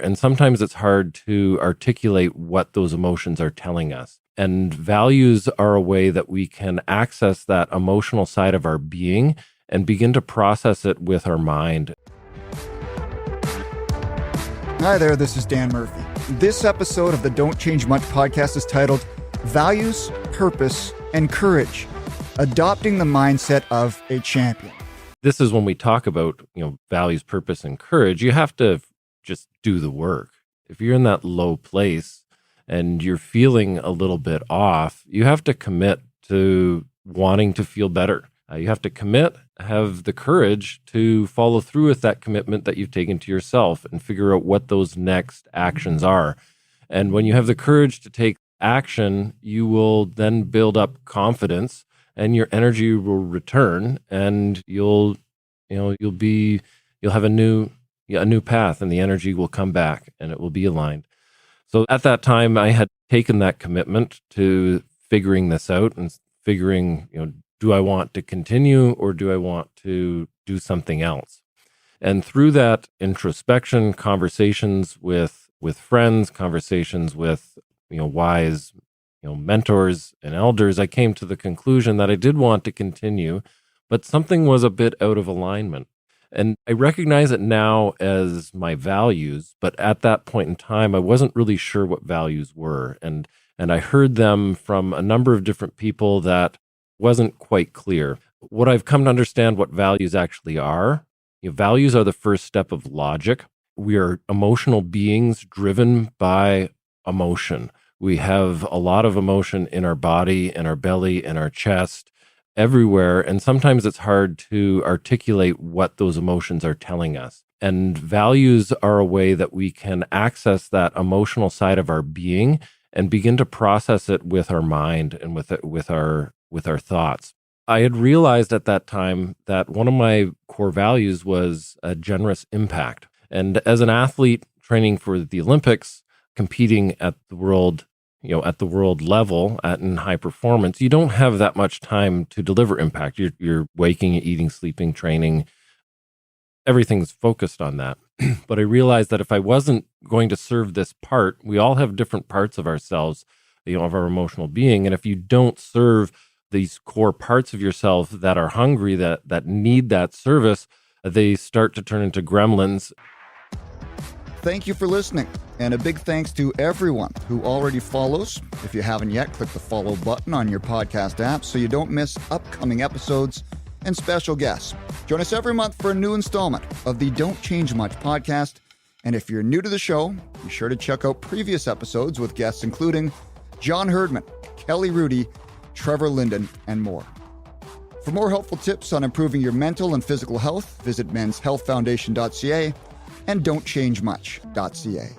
And sometimes it's hard to articulate what those emotions are telling us. And values are a way that we can access that emotional side of our being and begin to process it with our mind. Hi there, this is Dan Murphy. This episode of the Don't Change Much podcast is titled Values, Purpose, and Courage, Adopting the Mindset of a Champion. This is when we talk about, values, purpose, and courage, you have to just do the work. If you're in that low place and you're feeling a little bit off, you have to commit to wanting to feel better. You have to commit, have the courage to follow through with that commitment that you've taken to yourself and figure out what those next actions are. And when you have the courage to take action, you will then build up confidence and your energy will return, and you'll have a new path, and the energy will come back and it will be aligned. So at that time, I had taken that commitment to figuring this out and figuring, do I want to continue or do I want to do something else? And through that introspection, conversations with friends, conversations with, wise, mentors and elders, I came to the conclusion that I did want to continue, but something was a bit out of alignment. And I recognize it now as my values, but at that point in time, I wasn't really sure what values were. And I heard them from a number of different people that wasn't quite clear. What I've come to understand what values actually are, values are the first step of logic. We are emotional beings driven by emotion. We have a lot of emotion in our body, in our belly, in our chest, everywhere. And sometimes it's hard to articulate what those emotions are telling us. And values are a way that we can access that emotional side of our being and begin to process it with our mind and with our thoughts. I had realized at that time that one of my core values was a generous impact. And as an athlete training for the Olympics, competing at the world level in high performance, you don't have that much time to deliver impact. You're waking, eating, sleeping, training. Everything's focused on that. But I realized that if I wasn't going to serve this part, we all have different parts of ourselves, of our emotional being. And if you don't serve these core parts of yourself that are hungry, that need that service, they start to turn into gremlins. Thank you for listening, and a big thanks to everyone who already follows. If you haven't yet, click the follow button on your podcast app so you don't miss upcoming episodes and special guests. Join us every month for a new installment of the Don't Change Much podcast. And if you're new to the show, be sure to check out previous episodes with guests including John Herdman, Kelly Rudy, Trevor Linden, and more. For more helpful tips on improving your mental and physical health, visit menshealthfoundation.ca and don'tchangemuch.ca.